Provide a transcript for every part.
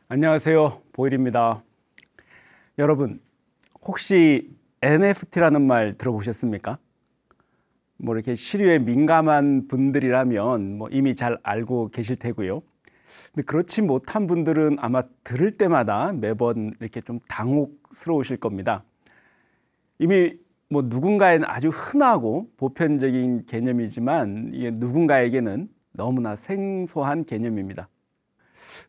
안녕하세요. 보일입니다. 여러분, 혹시 NFT라는 말 들어보셨습니까? 이렇게 시류에 민감한 분들이라면 이미 잘 알고 계실 테고요. 근데 그렇지 못한 분들은 아마 들을 때마다 매번 이렇게 좀 당혹스러우실 겁니다. 이미 누군가에는 아주 흔하고 보편적인 개념이지만 이게 누군가에게는 너무나 생소한 개념입니다.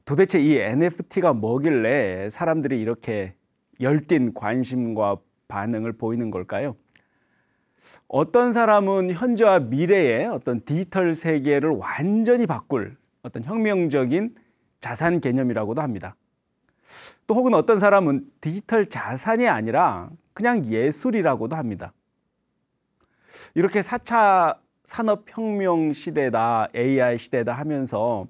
도대체 이 NFT가 뭐길래 사람들이 이렇게 열띤 관심과 반응을 보이는 걸까요? 어떤 사람은 현재와 미래의 어떤 디지털 세계를 완전히 바꿀 어떤 혁명적인 자산 개념이라고도 합니다. 또 혹은 어떤 사람은 디지털 자산이 아니라 그냥 예술이라고도 합니다. 이렇게 4차 산업혁명 시대다, AI 시대다 하면서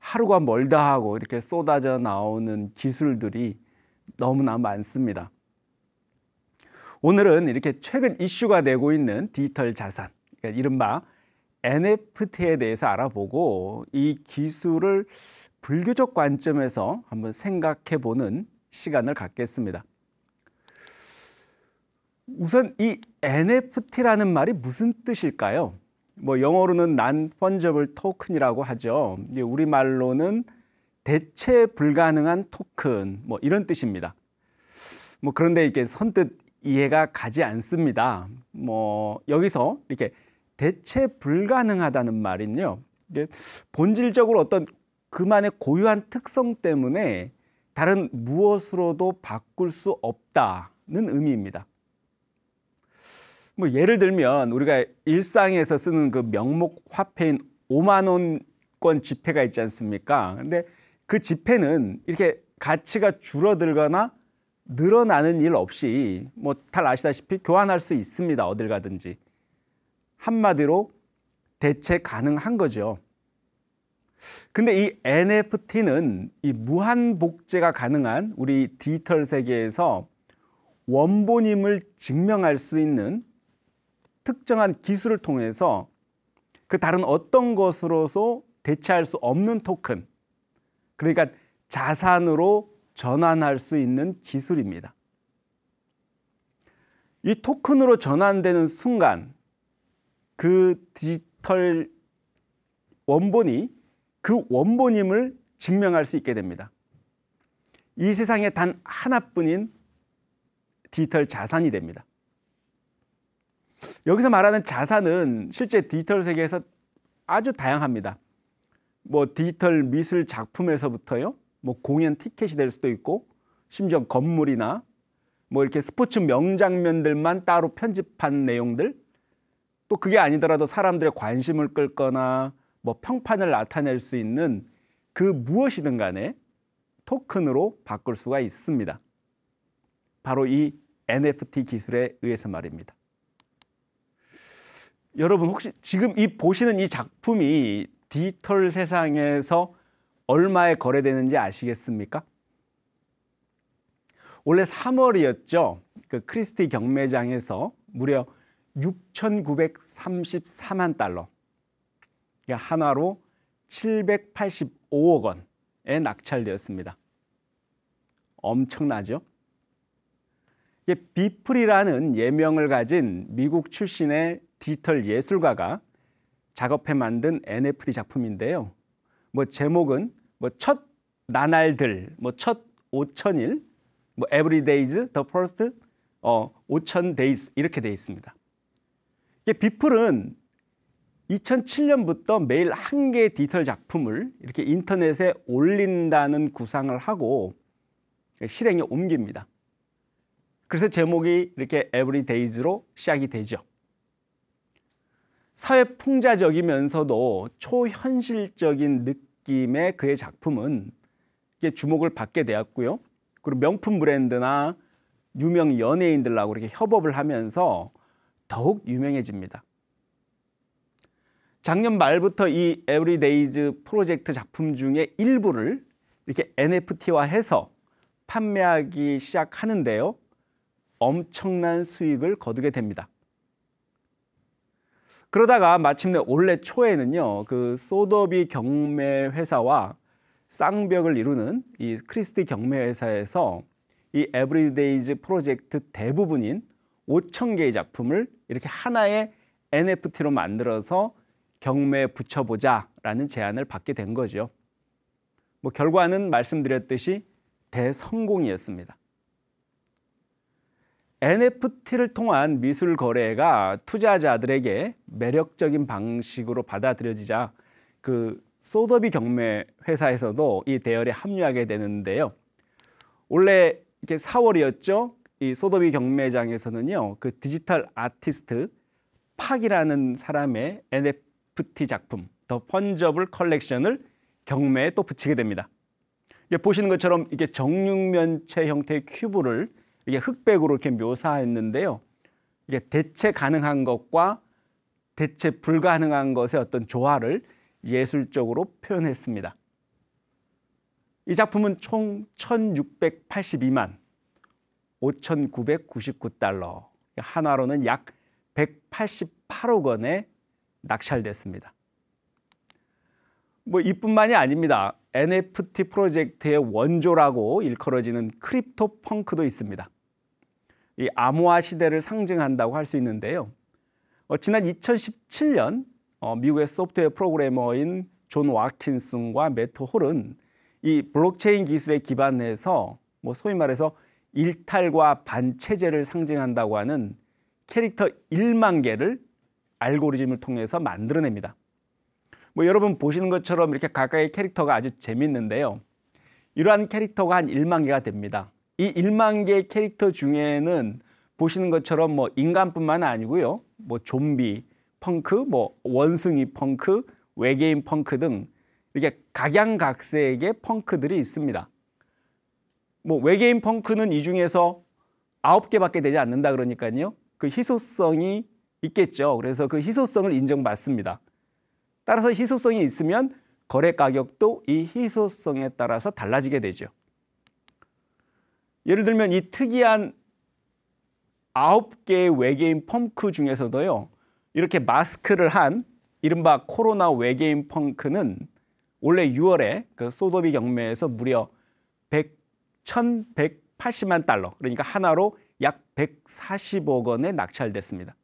하루가 멀다 하고 이렇게 쏟아져 나오는 기술들이 너무나 많습니다. 오늘은 이렇게 최근 이슈가 되고 있는 디지털 자산, 그러니까 이른바 NFT에 대해서 알아보고 이 기술을 불교적 관점에서 한번 생각해 보는 시간을 갖겠습니다. 우선 이 NFT라는 말이 무슨 뜻일까요? 영어로는 Non-Fungible Token이라고 하죠. 우리말로는 대체 불가능한 토큰, 이런 뜻입니다. 그런데 이렇게 선뜻 이해가 가지 않습니다. 여기서 이렇게 대체 불가능하다는 말은요, 본질적으로 어떤 그만의 고유한 특성 때문에 다른 무엇으로도 바꿀 수 없다는 의미입니다. 예를 들면 우리가 일상에서 쓰는 그 명목 화폐인 5만 원권 지폐가 있지 않습니까? 근데 그 지폐는 이렇게 가치가 줄어들거나 늘어나는 일 없이 잘 아시다시피 교환할 수 있습니다. 어딜 가든지. 한마디로 대체 가능한 거죠. 근데 이 NFT는 이 무한 복제가 가능한 우리 디지털 세계에서 원본임을 증명할 수 있는 특정한 기술을 통해서 그 다른 어떤 것으로서 대체할 수 없는 토큰, 그러니까 자산으로 전환할 수 있는 기술입니다. 이 토큰으로 전환되는 순간 그 디지털 원본이 그 원본임을 증명할 수 있게 됩니다. 이 세상에 단 하나뿐인 디지털 자산이 됩니다. 여기서 말하는 자산은 실제 디지털 세계에서 아주 다양합니다. 디지털 미술 작품에서부터요, 공연 티켓이 될 수도 있고, 심지어 건물이나 이렇게 스포츠 명장면들만 따로 편집한 내용들, 또 그게 아니더라도 사람들의 관심을 끌거나 평판을 나타낼 수 있는 그 무엇이든 간에 토큰으로 바꿀 수가 있습니다. 바로 이 NFT 기술에 의해서 말입니다. 여러분, 혹시 지금 보시는 이 작품이 디지털 세상에서 얼마에 거래되는지 아시겠습니까? 올해 3월이었죠. 그 크리스티 경매장에서 무려 6,934만 달러, 한화로 785억 원에 낙찰되었습니다. 엄청나죠? 비플이라는 예명을 가진 미국 출신의 디지털 예술가가 작업해 만든 NFT 작품인데요. 제목은 첫 나날들, 첫 5,000일, Every days, the first 5,000 days 이렇게 되어 있습니다. 비플은 2007년부터 매일 한 개의 디지털 작품을 이렇게 인터넷에 올린다는 구상을 하고 실행에 옮깁니다. 그래서 제목이 이렇게 Every days로 시작이 되죠. 사회풍자적이면서도 초현실적인 느낌의 그의 작품은 주목을 받게 되었고요. 그리고 명품 브랜드나 유명 연예인들하고 이렇게 협업을 하면서 더욱 유명해집니다. 작년 말부터 이 에브리데이즈 프로젝트 작품 중에 일부를 이렇게 NFT화해서 판매하기 시작하는데요. 엄청난 수익을 거두게 됩니다. 그러다가 마침내 올해 초에는요, 그 소더비 경매 회사와 쌍벽을 이루는 이 크리스티 경매 회사에서 이 에브리데이즈 프로젝트 대부분인 5,000개의 작품을 이렇게 하나의 NFT로 만들어서 경매에 붙여보자라는 제안을 받게 된 거죠. 뭐 결과는 말씀드렸듯이 대성공이었습니다. NFT를 통한 미술 거래가 투자자들에게 매력적인 방식으로 받아들여지자 그 소더비 경매 회사에서도 이 대열에 합류하게 되는데요. 원래 이렇게 4월이었죠. 이 소더비 경매장에서는요, 그 디지털 아티스트 팍이라는 사람의 NFT 작품 더 펀저블 컬렉션을 경매에 또 붙이게 됩니다. 이게 보시는 것처럼 이게 정육면체 형태의 큐브를 이게 흑백으로 이렇게 묘사했는데요. 이게 대체 가능한 것과 대체 불가능한 것의 어떤 조화를 예술적으로 표현했습니다. 이 작품은 총 1,682만 5,999달러, 한화로는 약 188억 원에 낙찰됐습니다. 뭐 이뿐만이 아닙니다. NFT 프로젝트의 원조라고 일컬어지는 크립토 펑크도 있습니다. 이 암호화 시대를 상징한다고 할 수 있는데요. 지난 2017년 미국의 소프트웨어 프로그래머인 존 와킨슨과 매트 홀은 이 블록체인 기술에 기반해서 뭐 소위 말해서 일탈과 반체제를 상징한다고 하는 캐릭터 1만 개를 알고리즘을 통해서 만들어냅니다. 뭐 여러분 보시는 것처럼 이렇게 각각의 캐릭터가 아주 재밌는데요. 이러한 캐릭터가 한 1만 개가 됩니다. 이 1만 개의 캐릭터 중에는 보시는 것처럼 뭐 인간뿐만 아니고요. 뭐 좀비 펑크, 뭐 원숭이 펑크, 외계인 펑크 등 이렇게 각양각색의 펑크들이 있습니다. 뭐 외계인 펑크는 이 중에서 9개밖에 되지 않는다 그러니까요. 그 희소성이 있겠죠. 그래서 그 희소성을 인정받습니다. 따라서 희소성이 있으면 거래 가격도 이 희소성에 따라서 달라지게 되죠. 예를 들면 이 특이한 9개의 외계인 펑크 중에서도요. 이렇게 마스크를 한 이른바 코로나 외계인 펑크는 올해 6월에 그 소더비 경매에서 무려 1,180만 달러, 그러니까 하나로 약 140억 원에 낙찰됐습니다.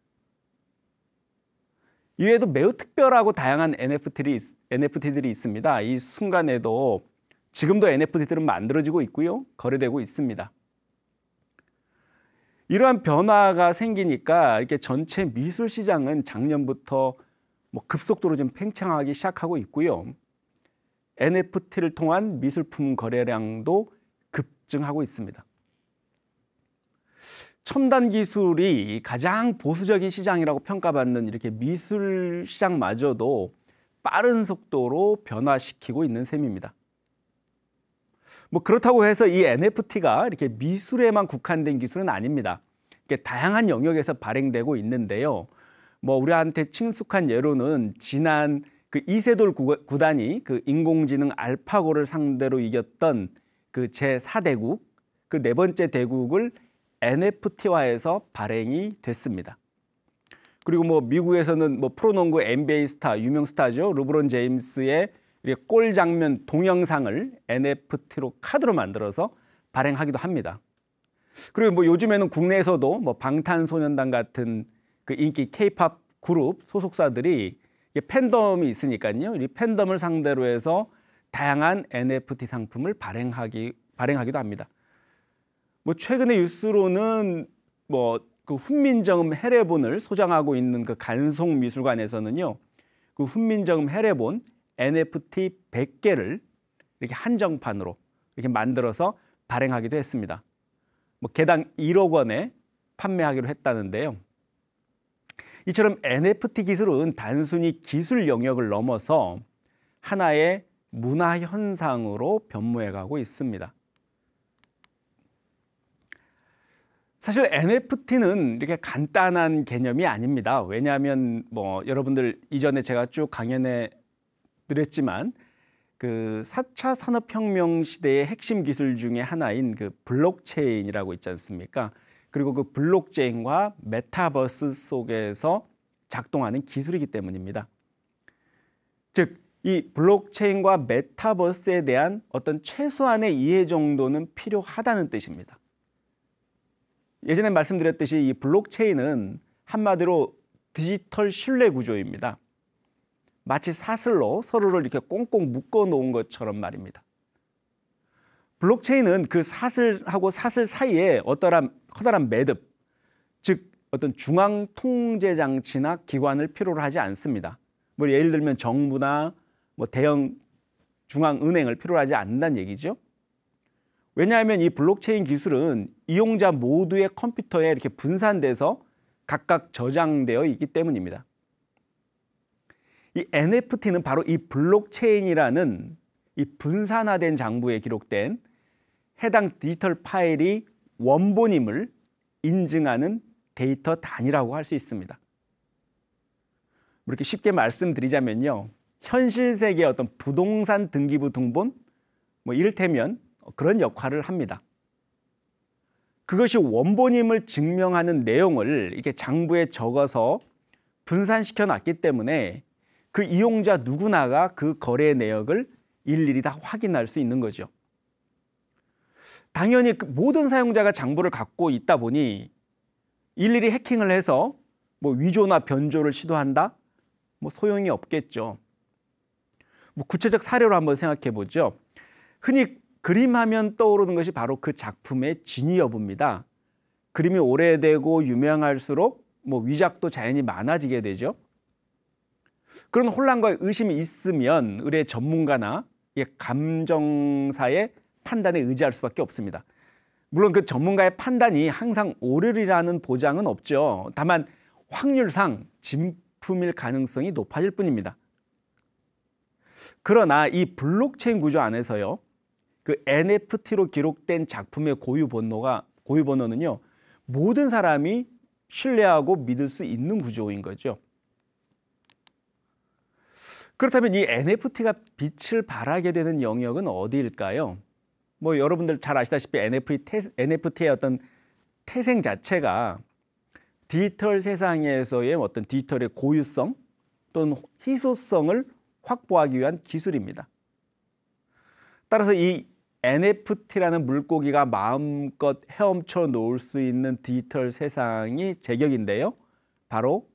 이외에도 매우 특별하고 다양한 NFT들이 있습니다. 이 순간에도 지금도 NFT들은 만들어지고 있고요. 거래되고 있습니다. 이러한 변화가 생기니까 이렇게 전체 미술 시장은 작년부터 뭐 급속도로 좀 팽창하기 시작하고 있고요. NFT를 통한 미술품 거래량도 급증하고 있습니다. 첨단 기술이 가장 보수적인 시장이라고 평가받는 이렇게 미술 시장마저도 빠른 속도로 변화시키고 있는 셈입니다. 뭐 그렇다고 해서 이 NFT가 이렇게 미술에만 국한된 기술은 아닙니다. 이렇게 다양한 영역에서 발행되고 있는데요. 뭐 우리한테 친숙한 예로는 지난 그 이세돌 구단이 그 인공지능 알파고를 상대로 이겼던 그 제4대국, 그 네 번째 대국을 NFT화해서 발행이 됐습니다. 그리고 뭐 미국에서는 뭐 프로농구 NBA 스타, 유명 스타죠. 르브론 제임스의 골 장면 동영상을 NFT로 카드로 만들어서 발행하기도 합니다. 그리고 뭐 요즘에는 국내에서도 뭐 방탄소년단 같은 그 인기 K-팝 그룹 소속사들이 팬덤이 있으니까요. 이 팬덤을 상대로 해서 다양한 NFT 상품을 발행하기도 합니다. 뭐 최근의 뉴스로는 뭐 그 훈민정음 해례본을 소장하고 있는 그 간송미술관에서는요. 그 훈민정음 해례본 NFT 100개를 이렇게 한정판으로 이렇게 만들어서 발행하기도 했습니다. 뭐 개당 1억 원에 판매하기로 했다는데요. 이처럼 NFT 기술은 단순히 기술 영역을 넘어서 하나의 문화 현상으로 변모해가고 있습니다. 사실 NFT는 이렇게 간단한 개념이 아닙니다. 왜냐하면 뭐 여러분들 이전에 제가 쭉 강연해 드렸지만 그 4차 산업혁명 시대의 핵심 기술 중에 하나인 그 블록체인이라고 있지 않습니까? 그리고 그 블록체인과 메타버스 속에서 작동하는 기술이기 때문입니다. 즉 이 블록체인과 메타버스에 대한 어떤 최소한의 이해 정도는 필요하다는 뜻입니다. 예전에 말씀드렸듯이 이 블록체인은 한마디로 디지털 신뢰 구조입니다. 마치 사슬로 서로를 이렇게 꽁꽁 묶어 놓은 것처럼 말입니다. 블록체인은 그 사슬하고 사슬 사이에 어떠한 커다란 매듭, 즉 어떤 중앙 통제 장치나 기관을 필요로 하지 않습니다. 뭐 예를 들면 정부나 뭐 대형 중앙 은행을 필요로 하지 않는다는 얘기죠. 왜냐하면 이 블록체인 기술은 이용자 모두의 컴퓨터에 이렇게 분산돼서 각각 저장되어 있기 때문입니다. 이 NFT는 바로 이 블록체인이라는 이 분산화된 장부에 기록된 해당 디지털 파일이 원본임을 인증하는 데이터 단위라고 할 수 있습니다. 이렇게 쉽게 말씀드리자면요, 현실 세계의 어떤 부동산 등기부 등본, 뭐 이를테면 그런 역할을 합니다. 그것이 원본임을 증명하는 내용을 이렇게 장부에 적어서 분산시켜 놨기 때문에 그 이용자 누구나가 그 거래 내역을 일일이 다 확인할 수 있는 거죠. 당연히 모든 사용자가 장부를 갖고 있다 보니 일일이 해킹을 해서 뭐 위조나 변조를 시도한다? 뭐 소용이 없겠죠. 뭐 구체적 사례로 한번 생각해 보죠. 흔히 그림하면 떠오르는 것이 바로 그 작품의 진위 여부입니다. 그림이 오래되고 유명할수록 뭐 위작도 자연히 많아지게 되죠. 그런 혼란과 의심이 있으면 의뢰 전문가나 감정사의 판단에 의지할 수밖에 없습니다. 물론 그 전문가의 판단이 항상 옳으리라는 보장은 없죠. 다만 확률상 진품일 가능성이 높아질 뿐입니다. 그러나 이 블록체인 구조 안에서요, 그 NFT로 기록된 작품의 고유 번호는요, 모든 사람이 신뢰하고 믿을 수 있는 구조인 거죠. 그렇다면 이 NFT가 빛을 발하게 되는 영역은 어디일까요? 뭐 여러분들 잘 아시다시피 NFT의 어떤 태생 자체가 디지털 세상에서의 어떤 디지털의 고유성 또는 희소성을 확보하기 위한 기술입니다. 따라서 이 NFT라는 물고기가 마음껏 헤엄쳐 놓을 수 있는 디지털 세상이 제격인데요, 바로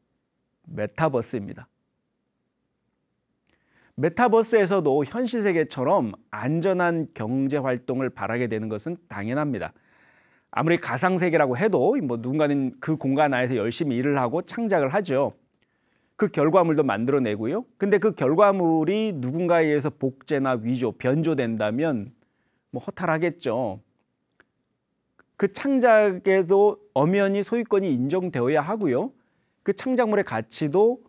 메타버스입니다. 메타버스에서도 현실 세계처럼 안전한 경제 활동을 바라게 되는 것은 당연합니다. 아무리 가상세계라고 해도 뭐 누군가는 그 공간 안에서 열심히 일을 하고 창작을 하죠. 그 결과물도 만들어내고요. 근데 그 결과물이 누군가에 의해서 복제나 위조, 변조된다면 뭐 허탈하겠죠. 그 창작에도 엄연히 소유권이 인정되어야 하고요. 그 창작물의 가치도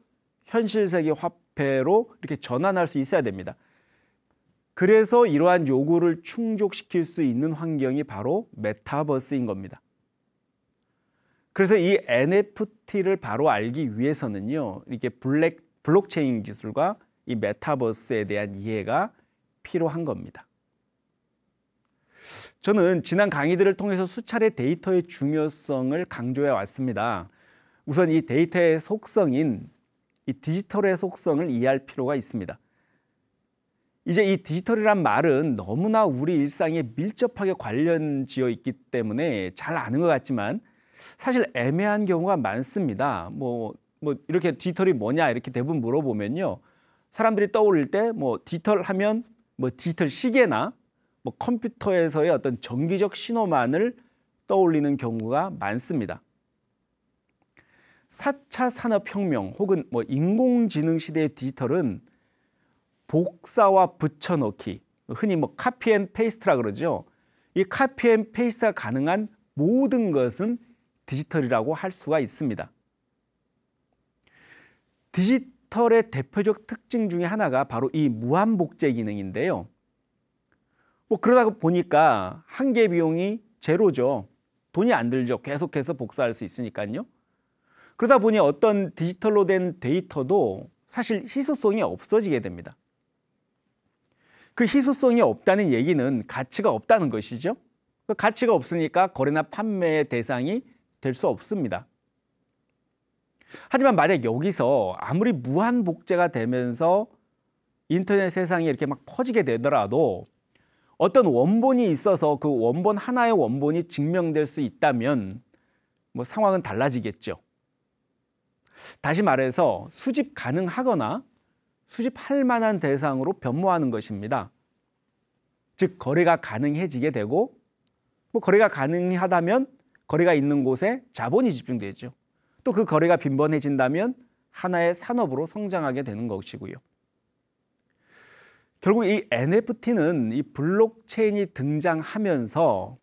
현실 세계 화폐로 이렇게 전환할 수 있어야 됩니다. 그래서 이러한 요구를 충족시킬 수 있는 환경이 바로 메타버스인 겁니다. 그래서 이 NFT를 바로 알기 위해서는요, 이렇게 블록체인 기술과 이 메타버스에 대한 이해가 필요한 겁니다. 저는 지난 강의들을 통해서 수차례 데이터의 중요성을 강조해 왔습니다. 우선 이 데이터의 속성인 이 디지털의 속성을 이해할 필요가 있습니다. 이제 이 디지털이란 말은 너무나 우리 일상에 밀접하게 관련지어 있기 때문에 잘 아는 것 같지만 사실 애매한 경우가 많습니다. 뭐 이렇게 디지털이 뭐냐 이렇게 대부분 물어보면요, 사람들이 떠올릴 때 뭐 디지털 하면 뭐 디지털 시계나 뭐 컴퓨터에서의 어떤 정기적 신호만을 떠올리는 경우가 많습니다. 4차 산업혁명 혹은 뭐 인공지능 시대의 디지털은 복사와 붙여넣기, 흔히 뭐 카피 앤 페이스트라 그러죠. 이 카피 앤 페이스트가 가능한 모든 것은 디지털이라고 할 수가 있습니다. 디지털의 대표적 특징 중에 하나가 바로 이 무한복제 기능인데요. 뭐 그러다 보니까 한계 비용이 제로죠. 돈이 안 들죠. 계속해서 복사할 수 있으니까요. 그러다 보니 어떤 디지털로 된 데이터도 사실 희소성이 없어지게 됩니다. 그 희소성이 없다는 얘기는 가치가 없다는 것이죠. 그 가치가 없으니까 거래나 판매의 대상이 될 수 없습니다. 하지만 만약 여기서 아무리 무한 복제가 되면서 인터넷 세상에 이렇게 막 퍼지게 되더라도 어떤 원본이 있어서 그 원본 하나의 원본이 증명될 수 있다면 뭐 상황은 달라지겠죠. 다시 말해서 수집 가능하거나 수집할 만한 대상으로 변모하는 것입니다. 즉 거래가 가능해지게 되고 뭐 거래가 가능하다면 거래가 있는 곳에 자본이 집중되죠. 또 그 거래가 빈번해진다면 하나의 산업으로 성장하게 되는 것이고요. 결국 이 NFT는 이 블록체인이 등장하면서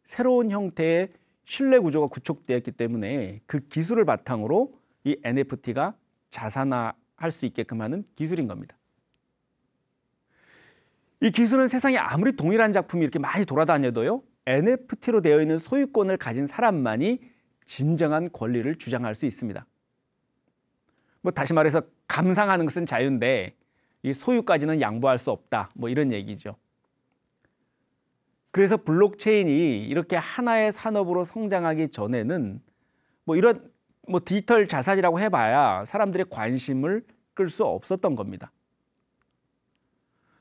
새로운 형태의 신뢰 구조가 구축되었기 때문에 그 기술을 바탕으로 이 NFT가 자산화할 수 있게끔 하는 기술인 겁니다. 이 기술은 세상에 아무리 동일한 작품이 이렇게 많이 돌아다녀도요, NFT로 되어 있는 소유권을 가진 사람만이 진정한 권리를 주장할 수 있습니다. 뭐 다시 말해서 감상하는 것은 자유인데 이 소유까지는 양보할 수 없다. 뭐 이런 얘기죠. 그래서 블록체인이 이렇게 하나의 산업으로 성장하기 전에는 뭐 이런 뭐 디지털 자산이라고 해봐야 사람들의 관심을 끌 수 없었던 겁니다.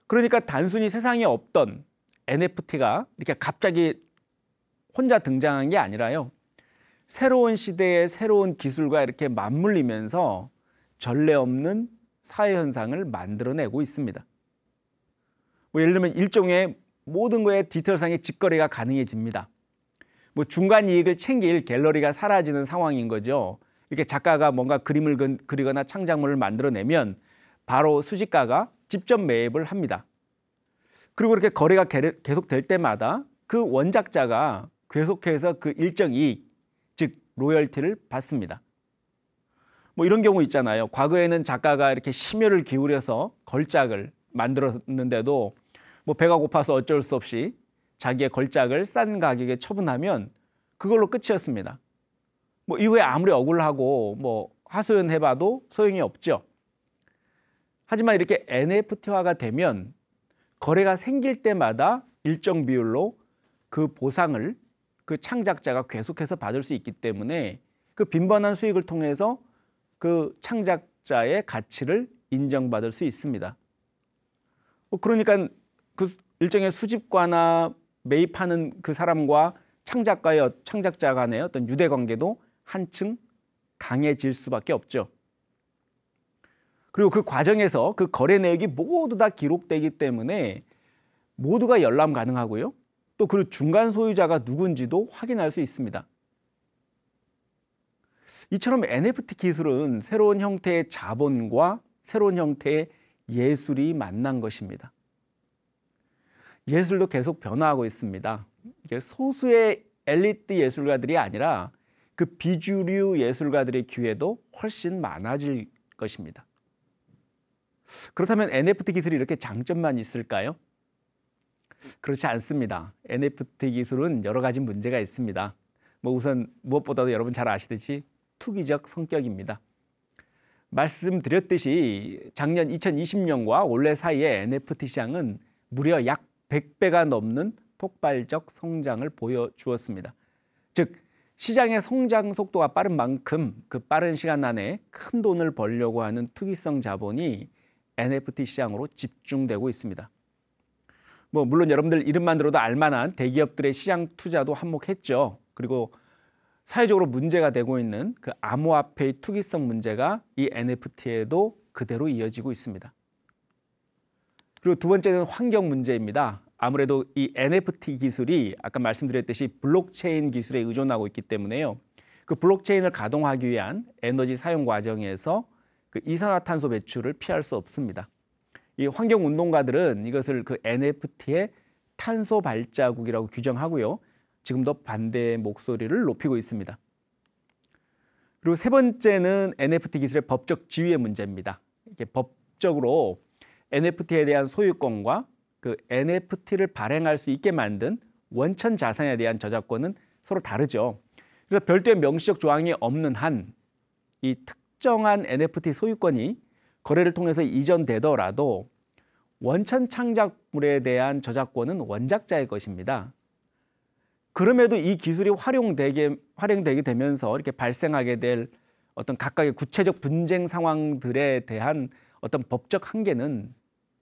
그러니까 단순히 세상에 없던 NFT가 이렇게 갑자기 혼자 등장한 게 아니라요. 새로운 시대의 새로운 기술과 이렇게 맞물리면서 전례 없는 사회 현상을 만들어내고 있습니다. 뭐 예를 들면 일종의 모든 거에 디지털상의 직거래가 가능해집니다. 뭐 중간 이익을 챙길 갤러리가 사라지는 상황인 거죠. 이렇게 작가가 뭔가 그림을 그리거나 창작물을 만들어내면 바로 수집가가 직접 매입을 합니다. 그리고 이렇게 거래가 계속될 때마다 그 원작자가 계속해서 그 일정 이익, 즉 로열티를 받습니다. 뭐 이런 경우 있잖아요. 과거에는 작가가 이렇게 심혈을 기울여서 걸작을 만들었는데도 뭐 배가 고파서 어쩔 수 없이 자기의 걸작을 싼 가격에 처분하면 그걸로 끝이었습니다. 뭐 이후에 아무리 억울하고 뭐 하소연해봐도 소용이 없죠. 하지만 이렇게 NFT화가 되면 거래가 생길 때마다 일정 비율로 그 보상을 그 창작자가 계속해서 받을 수 있기 때문에 그 빈번한 수익을 통해서 그 창작자의 가치를 인정받을 수 있습니다. 그러니까 그 일종의 수집가나 매입하는 그 사람과 창작자 간의 어떤 유대 관계도 한층 강해질 수밖에 없죠. 그리고 그 과정에서 그 거래 내역이 모두 다 기록되기 때문에 모두가 열람 가능하고요. 또 그 중간 소유자가 누군지도 확인할 수 있습니다. 이처럼 NFT 기술은 새로운 형태의 자본과 새로운 형태의 예술이 만난 것입니다. 예술도 계속 변화하고 있습니다. 이게 소수의 엘리트 예술가들이 아니라 그 비주류 예술가들의 기회도 훨씬 많아질 것입니다. 그렇다면 NFT 기술이 이렇게 장점만 있을까요? 그렇지 않습니다. NFT 기술은 여러 가지 문제가 있습니다. 뭐 우선 무엇보다도 여러분 잘 아시듯이 투기적 성격입니다. 말씀드렸듯이 작년 2020년과 올해 사이에 NFT 시장은 무려 약 100배가 넘는 폭발적 성장을 보여주었습니다. 즉 시장의 성장 속도가 빠른 만큼 그 빠른 시간 안에 큰 돈을 벌려고 하는 투기성 자본이 NFT 시장으로 집중되고 있습니다. 뭐 물론 여러분들 이름만 들어도 알만한 대기업들의 시장 투자도 한몫했죠. 그리고 사회적으로 문제가 되고 있는 그 암호화폐의 투기성 문제가 이 NFT에도 그대로 이어지고 있습니다. 그리고 두 번째는 환경 문제입니다. 아무래도 이 NFT 기술이 아까 말씀드렸듯이 블록체인 기술에 의존하고 있기 때문에요. 그 블록체인을 가동하기 위한 에너지 사용 과정에서 그 이산화탄소 배출을 피할 수 없습니다. 이 환경운동가들은 이것을 그 NFT의 탄소 발자국이라고 규정하고요. 지금도 반대의 목소리를 높이고 있습니다. 그리고 세 번째는 NFT 기술의 법적 지위의 문제입니다. 이게 법적으로 NFT에 대한 소유권과 그 NFT를 발행할 수 있게 만든 원천 자산에 대한 저작권은 서로 다르죠. 그래서 별도의 명시적 조항이 없는 한 이 특정한 NFT 소유권이 거래를 통해서 이전되더라도 원천 창작물에 대한 저작권은 원작자의 것입니다. 그럼에도 이 기술이 활용되게 되면서 이렇게 발생하게 될 어떤 각각의 구체적 분쟁 상황들에 대한 어떤 법적 한계는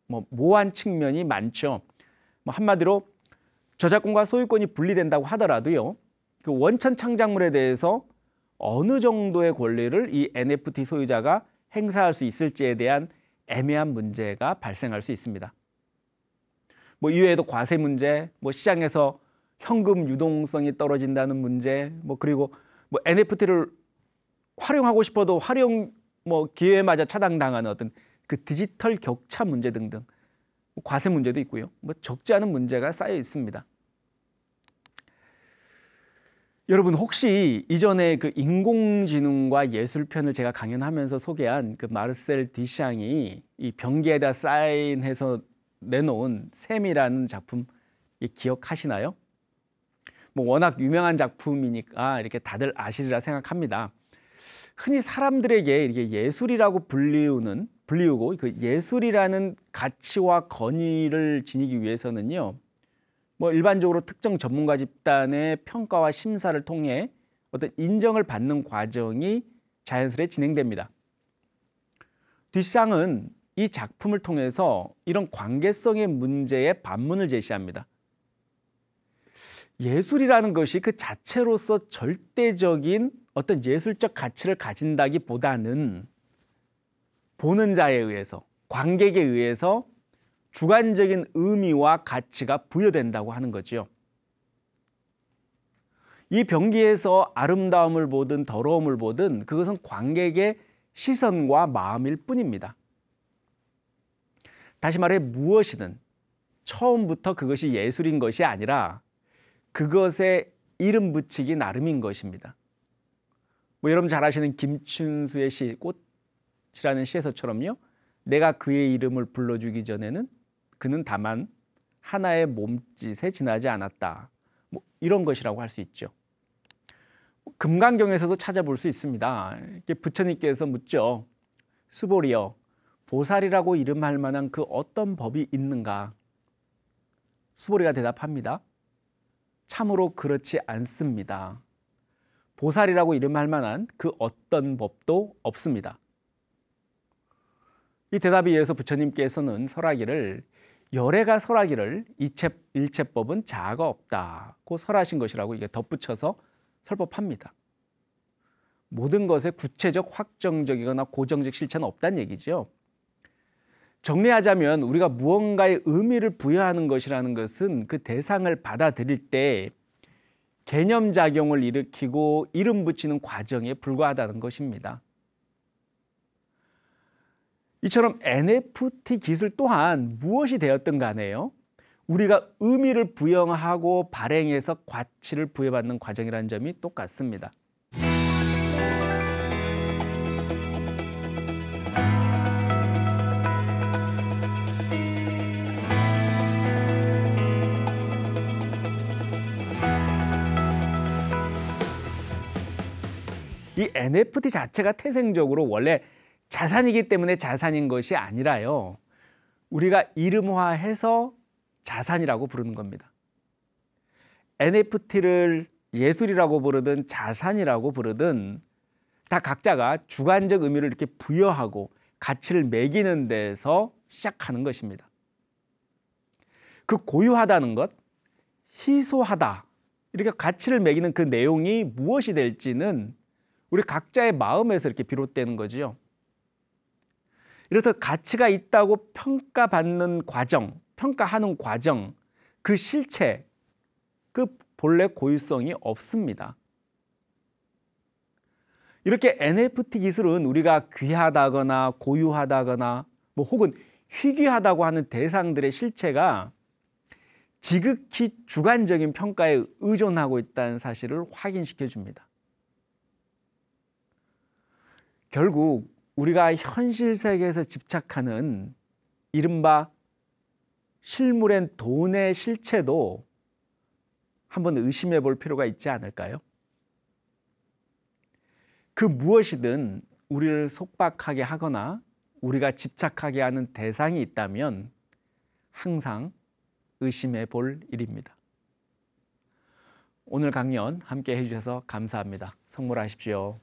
모호한 측면이 많죠. 한마디로 저작권과 소유권이 분리된다고 하더라도요, 그 원천 창작물에 대해서 어느 정도의 권리를 이 NFT 소유자가 행사할 수 있을지에 대한 애매한 문제가 발생할 수 있습니다. 이외에도 과세 문제, 시장에서 현금 유동성이 떨어진다는 문제, 그리고 NFT를 활용하고 싶어도 활용 기회마저 차단당하는 어떤 그 디지털 격차 문제 등등, 과세 문제도 있고요. 적지 않은 문제가 쌓여 있습니다. 여러분, 혹시 이전에 그 인공지능과 예술편을 제가 강연하면서 소개한 그 마르셀 듀샹이 이 변기에다 사인해서 내놓은 샘이라는 작품 기억하시나요? 워낙 유명한 작품이니까 이렇게 다들 아시리라 생각합니다. 흔히 사람들에게 이렇게 예술이라고 불리우고 그 예술이라는 가치와 권위를 지니기 위해서는요, 일반적으로 특정 전문가 집단의 평가와 심사를 통해 어떤 인정을 받는 과정이 자연스레 진행됩니다. 듀샹은 이 작품을 통해서 이런 관계성의 문제에 반문을 제시합니다. 예술이라는 것이 그 자체로서 절대적인 어떤 예술적 가치를 가진다기보다는 보는 자에 의해서, 관객에 의해서 주관적인 의미와 가치가 부여된다고 하는 거죠. 이 변기에서 아름다움을 보든 더러움을 보든 그것은 관객의 시선과 마음일 뿐입니다. 다시 말해 무엇이든 처음부터 그것이 예술인 것이 아니라 그것에 이름 붙이기 나름인 것입니다. 여러분 잘 아시는 김춘수의 시 꽃이라는 시에서처럼요, 내가 그의 이름을 불러주기 전에는 그는 다만 하나의 몸짓에 지나지 않았다. 이런 것이라고 할 수 있죠. 금강경에서도 찾아볼 수 있습니다. 부처님께서 묻죠. 수보리여, 보살이라고 이름할 만한 그 어떤 법이 있는가? 수보리가 대답합니다. 참으로 그렇지 않습니다. 보살이라고 이름할 만한 그 어떤 법도 없습니다. 이 대답에 의해서 부처님께서는 설하기를 열애가 설하기를 일체법은 자아가 없다고 설하신 것이라고 이게 덧붙여서 설법합니다. 모든 것에 구체적, 확정적이거나 고정적 실체는 없다는 얘기죠. 정리하자면 우리가 무언가의 의미를 부여하는 것이라는 것은 그 대상을 받아들일 때 개념작용을 일으키고 이름 붙이는 과정에 불과하다는 것입니다. 이처럼 NFT 기술 또한 무엇이 되었든 간에요, 우리가 의미를 부여하고 발행해서 가치를 부여받는 과정이라는 점이 똑같습니다. 이 NFT 자체가 태생적으로 원래 자산이기 때문에 자산인 것이 아니라요, 우리가 이름화해서 자산이라고 부르는 겁니다. NFT를 예술이라고 부르든 자산이라고 부르든 다 각자가 주관적 의미를 이렇게 부여하고 가치를 매기는 데서 시작하는 것입니다. 그 고유하다는 것, 희소하다, 이렇게 가치를 매기는 그 내용이 무엇이 될지는 우리 각자의 마음에서 이렇게 비롯되는 거죠. 이렇듯 가치가 있다고 평가받는 과정, 평가하는 과정, 그 실체, 그 본래 고유성이 없습니다. 이렇게 NFT 기술은 우리가 귀하다거나 고유하다거나 혹은 희귀하다고 하는 대상들의 실체가 지극히 주관적인 평가에 의존하고 있다는 사실을 확인시켜 줍니다. 결국 우리가 현실 세계에서 집착하는 이른바 실물엔 돈의 실체도 한번 의심해 볼 필요가 있지 않을까요? 그 무엇이든 우리를 속박하게 하거나 우리가 집착하게 하는 대상이 있다면 항상 의심해 볼 일입니다. 오늘 강연 함께 해주셔서 감사합니다. 성불하십시오.